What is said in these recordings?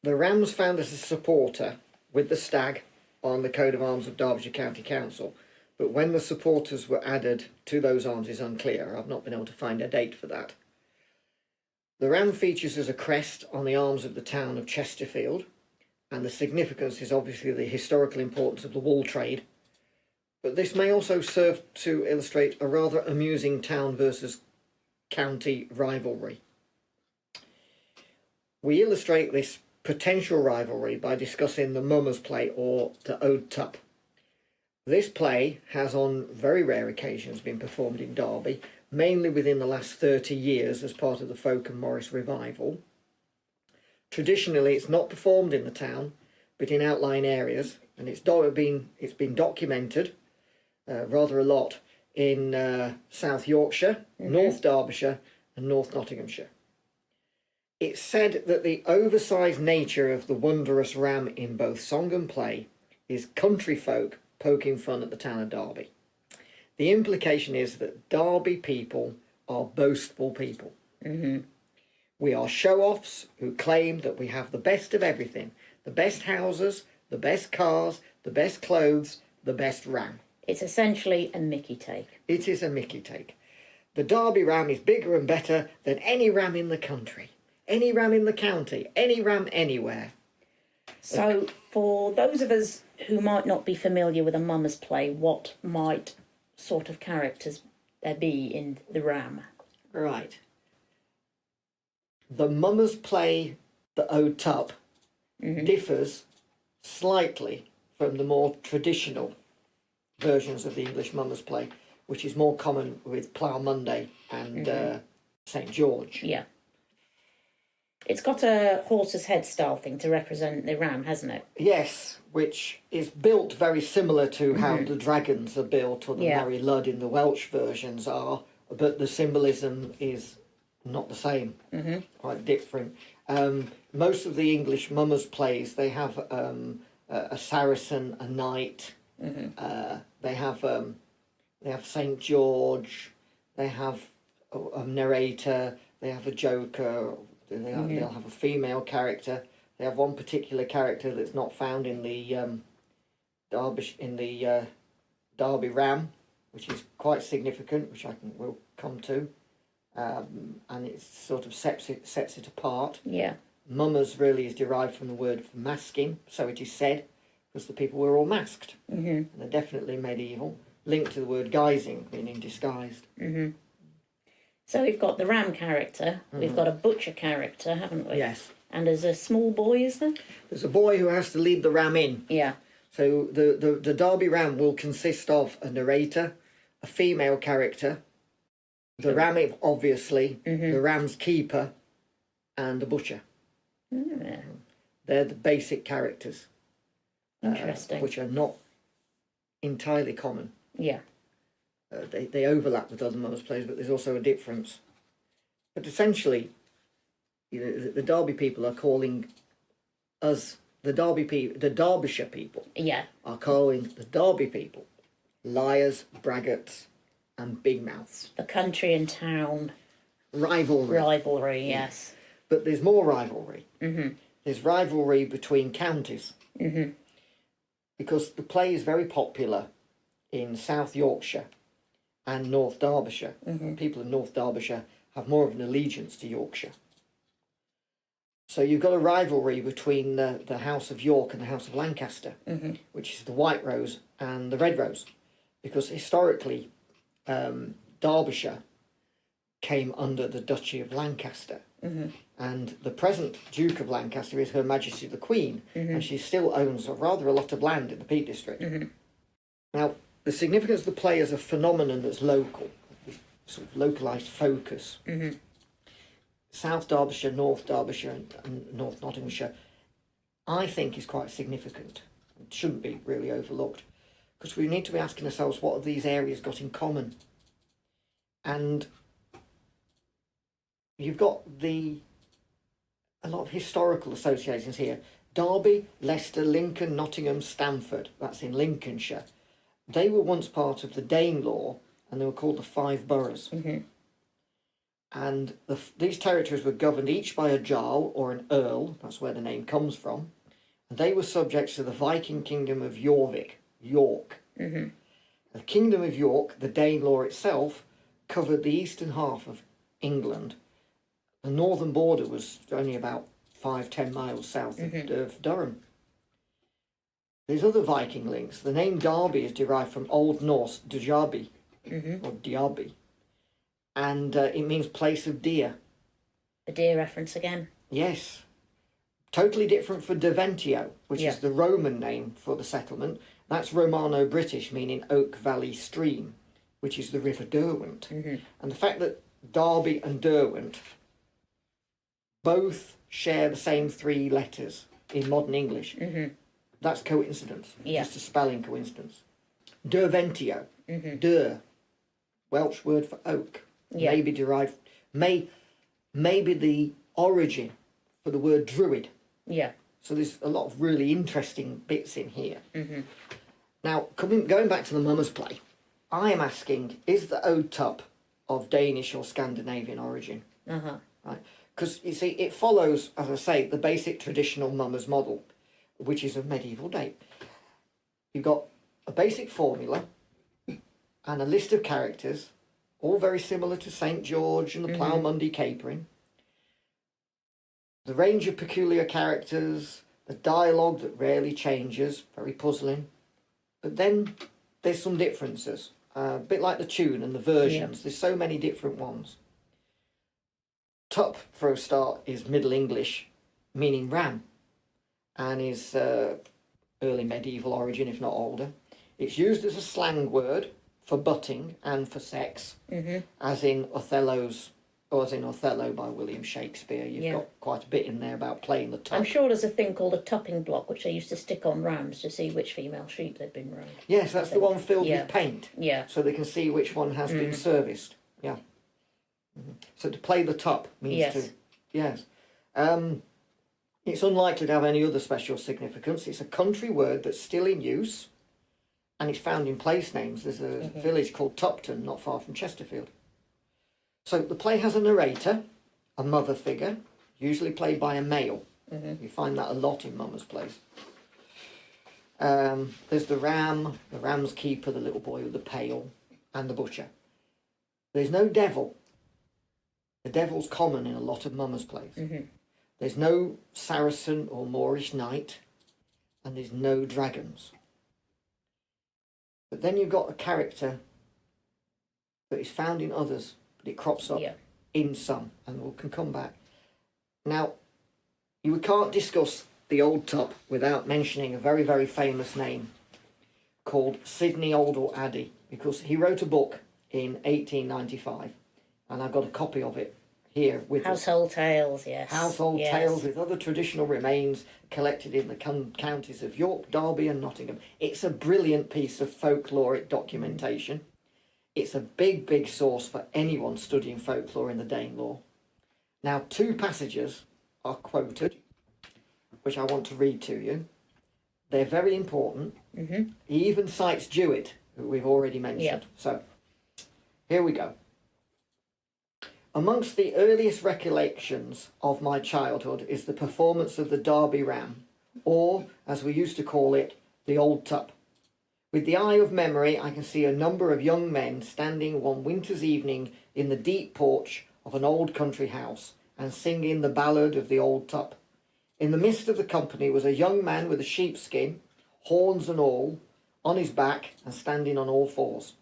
The ram's found as a supporter with the stag on the coat of arms of Derbyshire County Council, but when the supporters were added to those arms is unclear. I've not been able to find a date for that. The ram features as a crest on the arms of the town of Chesterfield, and the significance is obviously the historical importance of the wool trade, but this may also serve to illustrate a rather amusing town versus county rivalry. We illustrate this potential rivalry by discussing the Mummers play, or the Ode Tup. This play has on very rare occasions been performed in Derby, mainly within the last 30 years as part of the Folk and Morris revival. Traditionally it's not performed in the town but in outlying areas, and it's been documented rather a lot in South Yorkshire, North Derbyshire and North Nottinghamshire. It's said that the oversized nature of the wondrous ram in both song and play is country folk poking fun at the town of Derby. The implication is that Derby people are boastful people. We are show-offs who claim that we have the best of everything. The best houses, the best cars, the best clothes, the best ram. It's essentially a Mickey take. It is a Mickey take. The Derby ram is bigger and better than any ram in the country, any ram in the county, any ram anywhere. So for those of us who might not be familiar with a Mummers play, what might sort of characters there be in the ram? Right. The Mummers play, the Ode Tup, differs slightly from the more traditional versions of the English Mummers play, which is more common with Plough Monday and St George. Yeah. It's got a horse's head style thing to represent the ram, hasn't it? Yes, which is built very similar to how the dragons are built, or the Mary Ludd in the Welsh versions are, but the symbolism is not the same, quite different. Most of the English Mummers plays, they have a Saracen, a knight, they have St George, they have a narrator, they have a joker, they'll have a female character. They have one particular character that's not found in the Derby Ram, which is quite significant, which we'll come to, and it sort of sets it apart. Yeah. Mummers really is derived from the word masking, so it is said, because the people were all masked. And they're definitely medieval, linked to the word guising, meaning disguised. So we've got the ram character, we've got a butcher character, haven't we? Yes. And there's a small boy, is there? There's a boy who has to lead the ram in. Yeah. So the Derby ram will consist of a narrator, a female character, the ram, obviously, the ram's keeper, and the butcher. They're the basic characters. Interesting. Which are not entirely common. Yeah. They overlap with other Mummers plays, but there's also a difference. But essentially, the Derby people are calling us, the Derbyshire people are calling the Derby people liars, braggarts and big mouths. The country and town rivalry. Yes. But there's more rivalry. There's rivalry between counties. Because the play is very popular in South Yorkshire and North Derbyshire. People in North Derbyshire have more of an allegiance to Yorkshire. So you've got a rivalry between the House of York and the House of Lancaster, which is the White Rose and the Red Rose, because historically Derbyshire came under the Duchy of Lancaster, and the present Duke of Lancaster is Her Majesty the Queen, and she still owns rather a lot of land in the Peak District. Now, the significance of the play as a phenomenon that's local, sort of localised focus. South Derbyshire, North Derbyshire and North Nottinghamshire, I think is quite significant. It shouldn't be really overlooked, because we need to be asking ourselves, what have these areas got in common? And you've got a lot of historical associations here. Derby, Leicester, Lincoln, Nottingham, Stamford, that's in Lincolnshire. They were once part of the Danelaw, and they were called the Five Boroughs. And these territories were governed each by a jarl or an earl, that's where the name comes from, and they were subject to the Viking kingdom of Jorvik, York. Mm-hmm. The kingdom of York, the Danelaw itself, covered the eastern half of England. The northern border was only about 5-10 miles south of Durham. There's other Viking links. The name Derby is derived from Old Norse Djabi, or Diaby, and it means place of deer. A deer reference again. Yes. Totally different for Deventio, which is the Roman name for the settlement. That's Romano-British, meaning Oak Valley Stream, which is the River Derwent. And the fact that Derby and Derwent both share the same 3 letters in modern English, that's coincidence, just a spelling coincidence. Derventio, der, Welsh word for oak, may be derived, may be the origin for the word druid. Yeah. So there's a lot of really interesting bits in here. Now, going back to the Mummers play, I am asking, is the Ode Tup of Danish or Scandinavian origin? Right? Because, you see, it follows, as I say, the basic traditional Mummers model, which is of medieval date. You've got a basic formula and a list of characters, all very similar to St. George and the Ploughmundy capering. The range of peculiar characters, the dialogue that rarely changes, very puzzling. But then there's some differences, a bit like the tune and the versions. There's so many different ones. Tup, for a start, is Middle English, meaning ram, and is early medieval origin, if not older. It's used as a slang word for butting and for sex, as in Othello by William Shakespeare. You've got quite a bit in there about playing the tup. I'm sure there's a thing called a tupping block, which they used to stick on rams to see which female sheep they'd been round. Yes, that's the one filled with paint. Yeah. So they can see which one has been serviced. Yeah. So to play the tup means to... Yes. It's unlikely to have any other special significance. It's a country word that's still in use, and it's found in place names. There's a village called Tupton, not far from Chesterfield. So the play has a narrator, a mother figure, usually played by a male. You find that a lot in Mummers plays. There's the ram's keeper, the little boy with the pail, and the butcher. There's no devil. The devil's common in a lot of Mummers plays. There's no Saracen or Moorish knight, and there's no dragons. But then you've got a character that is found in others, but it crops up in some, and we can come back. Now, you can't discuss the Old Tup without mentioning a very, very famous name called Sidney Oldall Addy, because he wrote a book in 1895, and I've got a copy of it here with Household Tales, yes. Household Tales with other traditional remains collected in the counties of York, Derby and Nottingham. It's a brilliant piece of folkloric documentation. It's a big, big source for anyone studying folklore in the Danelaw. Now, 2 passages are quoted, which I want to read to you. They're very important. He even cites Jewett, who we've already mentioned. So, here we go. Amongst the earliest recollections of my childhood is the performance of the Derby Ram, or, as we used to call it, the Old Tup. With the eye of memory, I can see a number of young men standing one winter's evening in the deep porch of an old country house and singing the ballad of the Old Tup. In the midst of the company was a young man with a sheepskin, horns and all, on his back and standing on all fours.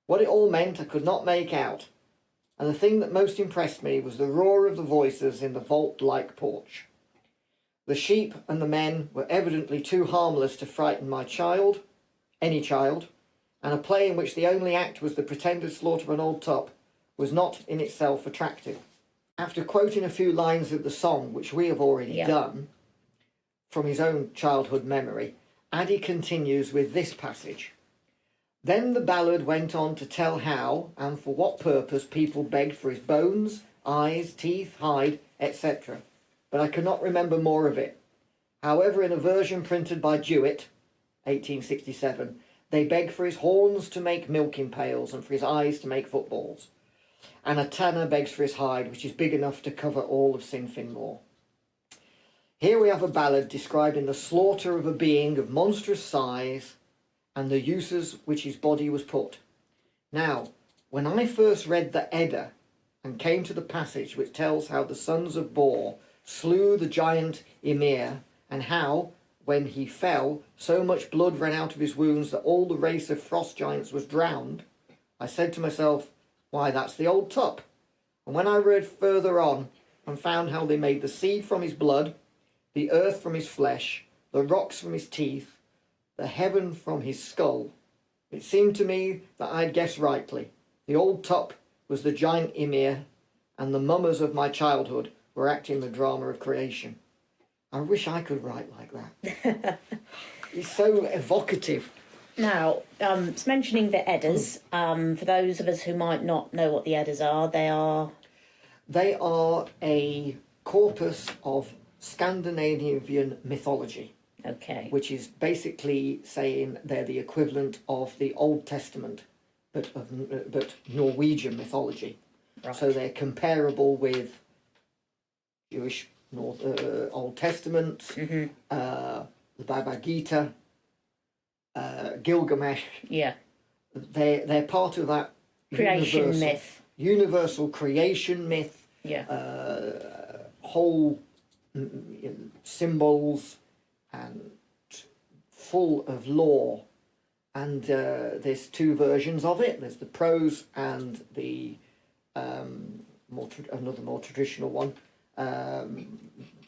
What it all meant I could not make out, and the thing that most impressed me was the roar of the voices in the vault-like porch. The sheep and the men were evidently too harmless to frighten my child, any child, and a play in which the only act was the pretended slaughter of an old tup was not in itself attractive. After quoting a few lines of the song, which we have already done, from his own childhood memory, Addy continues with this passage. Then the ballad went on to tell how and for what purpose people begged for his bones, eyes, teeth, hide, etc. But I cannot remember more of it. However, in a version printed by Jewett, 1867, they begged for his horns to make milking pails and for his eyes to make footballs. and a tanner begs for his hide, which is big enough to cover all of Sinfin Moor. Here we have a ballad describing the slaughter of a being of monstrous size and the uses which his body was put. Now, when I first read the Edda and came to the passage which tells how the sons of Bor slew the giant Ymir, and how, when he fell, so much blood ran out of his wounds that all the race of frost giants was drowned, I said to myself, why, that's the old Tup. And when I read further on and found how they made the sea from his blood, the earth from his flesh, the rocks from his teeth, the heaven from his skull, it seemed to me that I'd guessed rightly. The old Tup was the giant Ymir, and the mummers of my childhood were acting the drama of creation. I wish I could write like that. It's so evocative. Now, it's mentioning the Eddas. For those of us who might not know what the Eddas are, They are a corpus of Scandinavian mythology. Okay. Which is basically saying they're the equivalent of the Old Testament, but Norwegian mythology. Right. So they're comparable with Jewish Old Testament, the Bhagavad Gita, Gilgamesh. Yeah. They're part of that universal creation myth. Yeah. Whole symbols and full of lore. And there's two versions of it. There's the prose and the another more traditional one,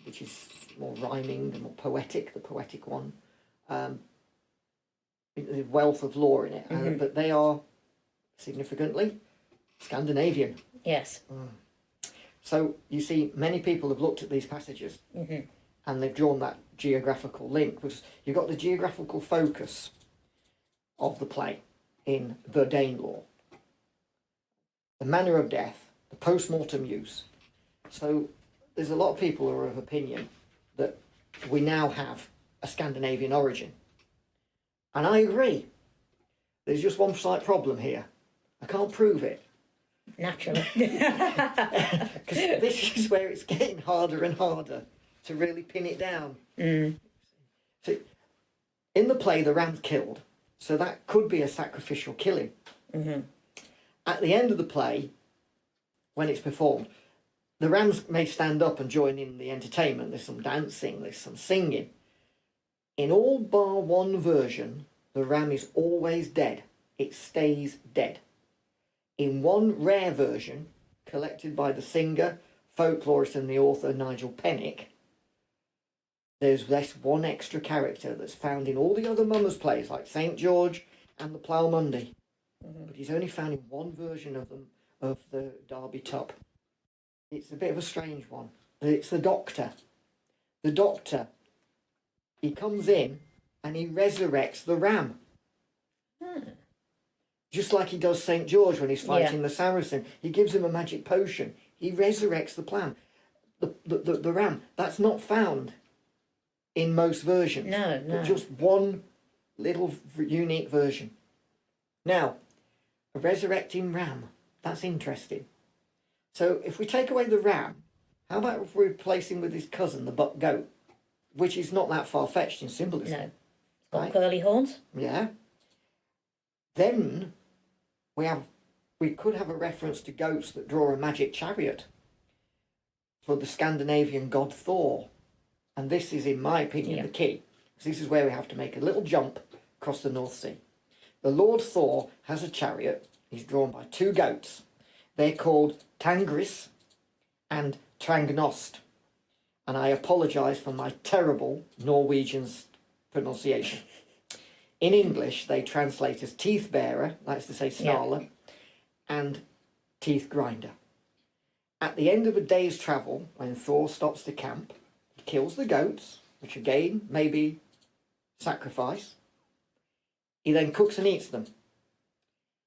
which is more rhyming and more poetic, the poetic one. The wealth of lore in it, but they are significantly Scandinavian. Yes. So you see, many people have looked at these passages and they've drawn that geographical link, because you've got the geographical focus of the play in the Danelaw, the manner of death, the post-mortem use. So there's a lot of people who are of opinion that we now have a Scandinavian origin. And I agree. There's just one slight problem here. I can't prove it. Naturally. Because this is where it's getting harder and harder to really pin it down. So in the play, the ram's killed. So that could be a sacrificial killing. At the end of the play, when it's performed, the rams may stand up and join in the entertainment. There's some dancing, there's some singing. In all bar one version, the ram is always dead. It stays dead. In one rare version, collected by the singer, folklorist and the author Nigel Pennick, there's this one extra character that's found in all the other mummers' plays, like St. George and the Ploughmundy. But he's only found in one version of them, of the Derby Tup. It's a bit of a strange one. It's the Doctor. The Doctor, he comes in and he resurrects the ram. Just like he does St. George when he's fighting the Saracen. He gives him a magic potion. He resurrects the the ram. That's not found in most versions. No. But just one little unique version. Now, a resurrecting ram. That's interesting. So if we take away the ram, how about if we replace him with his cousin, the buck goat, which is not that far-fetched in symbolism. No. Got curly horns. Yeah. Then we could have a reference to goats that draw a magic chariot for the Scandinavian god Thor. And this is, in my opinion, the key. Because this is where we have to make a little jump across the North Sea. The Lord Thor has a chariot. He's drawn by two goats. They're called Tangris and Trangnost. And I apologise for my terrible Norwegian pronunciation. In English, they translate as teeth bearer, that's to say snarler, and teeth grinder. At the end of a day's travel, when Thor stops to camp, he kills the goats, which again may be sacrifice. He then cooks and eats them.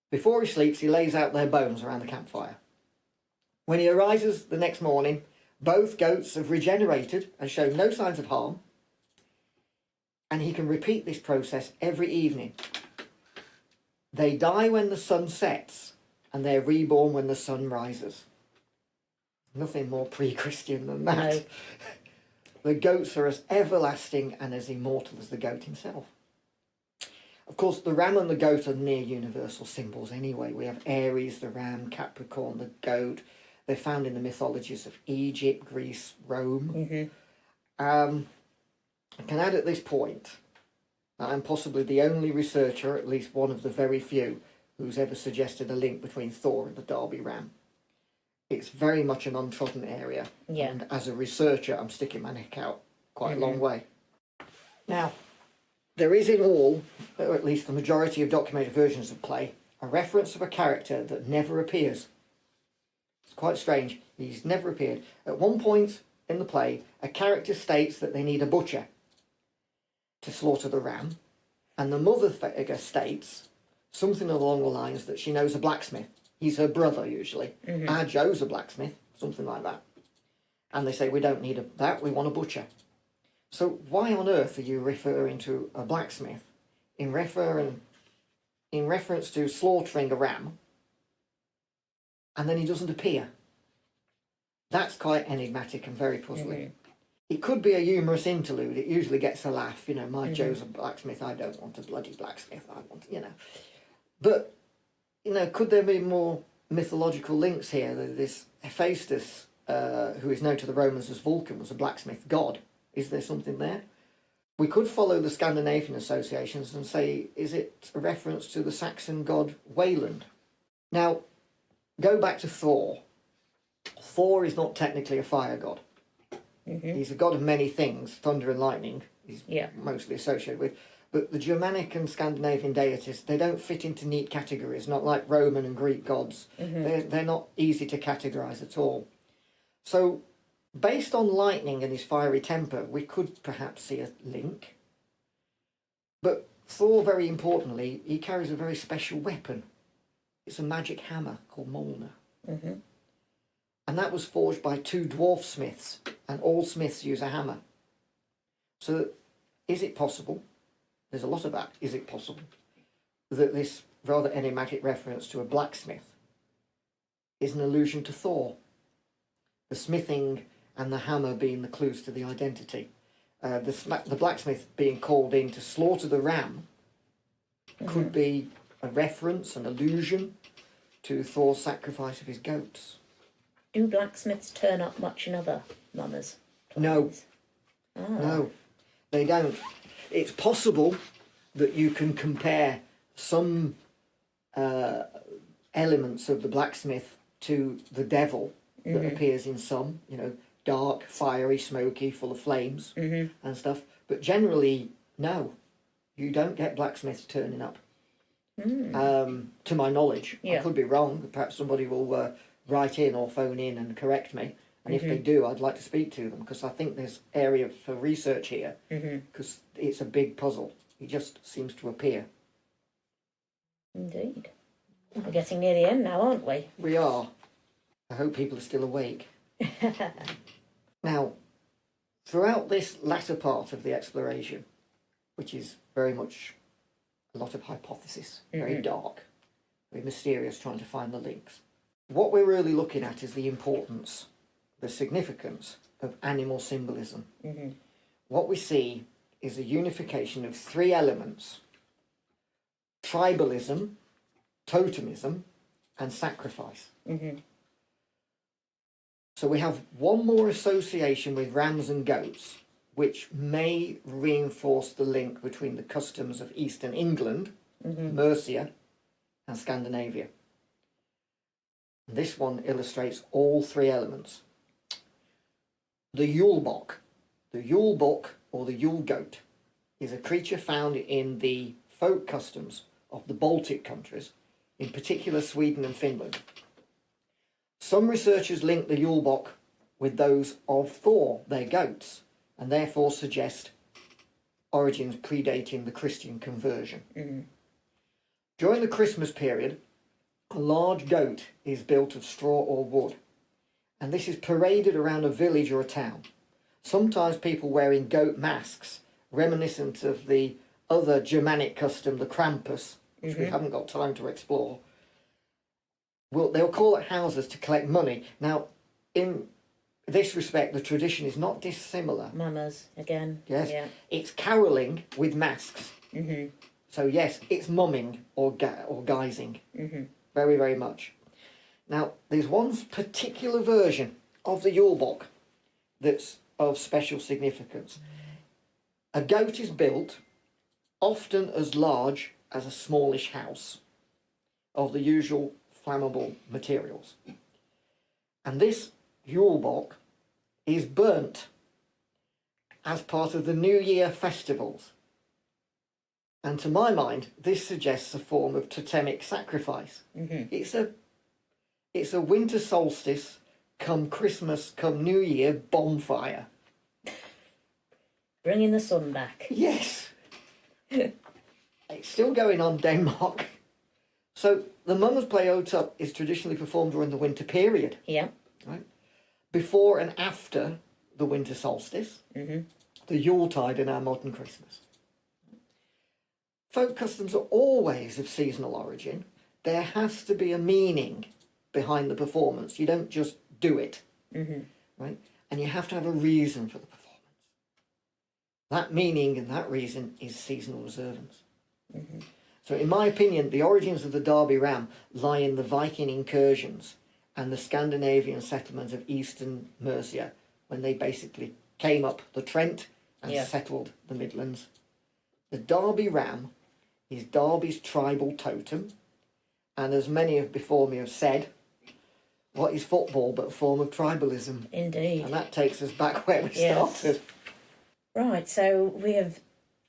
Before he sleeps, he lays out their bones around the campfire. When he arises the next morning, both goats have regenerated and show no signs of harm, and he can repeat this process every evening. They die when the sun sets, and they're reborn when the sun rises. Nothing more pre-Christian than that. No. The goats are as everlasting and as immortal as the goat himself. Of course, the ram and the goat are near universal symbols anyway. We have Aries, the ram, Capricorn, the goat. They're found in the mythologies of Egypt, Greece, Rome. I can add at this point that I'm possibly the only researcher, at least one of the very few, who's ever suggested a link between Thor and the Derby ram. It's very much an untrodden area. Yeah. And as a researcher, I'm sticking my neck out quite a long way. Now, there is in all, or at least the majority of documented versions of play, a reference of a character that never appears. It's quite strange. He's never appeared. At one point in the play, a character states that they need a butcher to slaughter the ram, and the mother figure states something along the lines that she knows a blacksmith. He's her brother, usually. Our Joe's a blacksmith, something like that. And they say, we don't need that, we want a butcher. So why on earth are you referring to a blacksmith in reference to slaughtering a ram, and then he doesn't appear? That's quite enigmatic and very puzzling. It could be a humorous interlude. It usually gets a laugh. You know, my Joe's a blacksmith. I don't want a bloody blacksmith. I want, you know. But, you know, could there be more mythological links here? This Hephaestus, who is known to the Romans as Vulcan, was a blacksmith god. Is there something there? We could follow the Scandinavian associations and say, is it a reference to the Saxon god Wayland? Now, go back to Thor. Thor is not technically a fire god. He's a god of many things, thunder and lightning he's mostly associated with. But the Germanic and Scandinavian deities, they don't fit into neat categories, not like Roman and Greek gods. They're not easy to categorise at all. So, based on lightning and his fiery temper, we could perhaps see a link. But Thor, very importantly, he carries a very special weapon. It's a magic hammer called Mjolnir. And that was forged by two dwarf smiths, and all smiths use a hammer. So, is it possible, there's a lot of that, is it possible, that this rather enigmatic reference to a blacksmith is an allusion to Thor? The smithing and the hammer being the clues to the identity. The blacksmith being called in to slaughter the ram could be a reference, an allusion to Thor's sacrifice of his goats. Do blacksmiths turn up much in other mummers? No. No, they don't. It's possible that you can compare some elements of the blacksmith to the devil that appears in some, you know, dark, fiery, smoky, full of flames and stuff. But generally, no, you don't get blacksmiths turning up. To my knowledge. I could be wrong. Perhaps somebody will write in or phone in and correct me. And if they do, I'd like to speak to them, because I think there's area for research here, because it's a big puzzle. He just seems to appear. Indeed. We're getting near the end now, aren't we? We are. I hope people are still awake. Now, throughout this latter part of the exploration, which is very much a lot of hypothesis, very dark, very mysterious, trying to find the links, what we're really looking at is the importance, the significance of animal symbolism. What we see is a unification of three elements: tribalism, totemism, and sacrifice. So we have one more association with rams and goats, which may reinforce the link between the customs of Eastern England, Mercia, and Scandinavia. And this one illustrates all three elements. The Yule Bok. The Yule Bok, or the Yule Goat, is a creature found in the folk customs of the Baltic countries, in particular Sweden and Finland. Some researchers link the Yule Bok with those of Thor, their goats, and therefore suggest origins predating the Christian conversion. During the Christmas period, a large goat is built of straw or wood, and this is paraded around a village or a town. Sometimes people wearing goat masks, reminiscent of the other Germanic custom, the Krampus, which we haven't got time to explore. they'll call at houses to collect money. Now, in this respect, the tradition is not dissimilar. Mummers again. Yes, Yeah. it's caroling with masks. Mm-hmm. So yes, it's mumming or guising. Mm-hmm. Very, very much. Now, there's one particular version of the Yule Bog that's of special significance. A goat is built, often as large as a smallish house, of the usual flammable materials. And this Yule Bog is burnt as part of the New Year festivals. And to my mind, this suggests a form of totemic sacrifice. Mm-hmm. It's a winter solstice, come Christmas, come New Year bonfire. Bringing the sun back. Yes. It's still going on Denmark. So the Mummers Play Otup is traditionally performed during the winter period. Yeah. Right? Before and after the winter solstice, the Yuletide and our modern Christmas. Folk customs are always of seasonal origin. There has to be a meaning behind the performance. You don't just do it, right? And you have to have a reason for the performance. That meaning and that reason is seasonal observance. So in my opinion, the origins of the Derby Ram lie in the Viking incursions and the Scandinavian settlements of eastern Mercia, when they basically came up the Trent and settled the Midlands. The Derby Ram is Derby's tribal totem, and as many of before me have said, what is football but a form of tribalism? Indeed. And that takes us back where we started. Right, so we have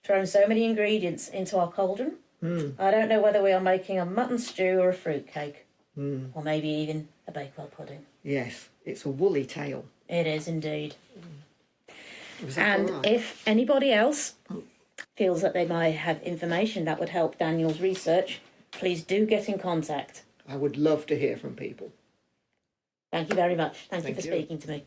thrown so many ingredients into our cauldron. I don't know whether we are making a mutton stew or a fruit cake, or maybe even a Bakewell pudding. Yes, it's a woolly tale. It is indeed. Was that And all right? if anybody else feels that they might have information that would help Daniel's research, please do get in contact. I would love to hear from people. Thank you very much. Thank you Thank for you. speaking to me.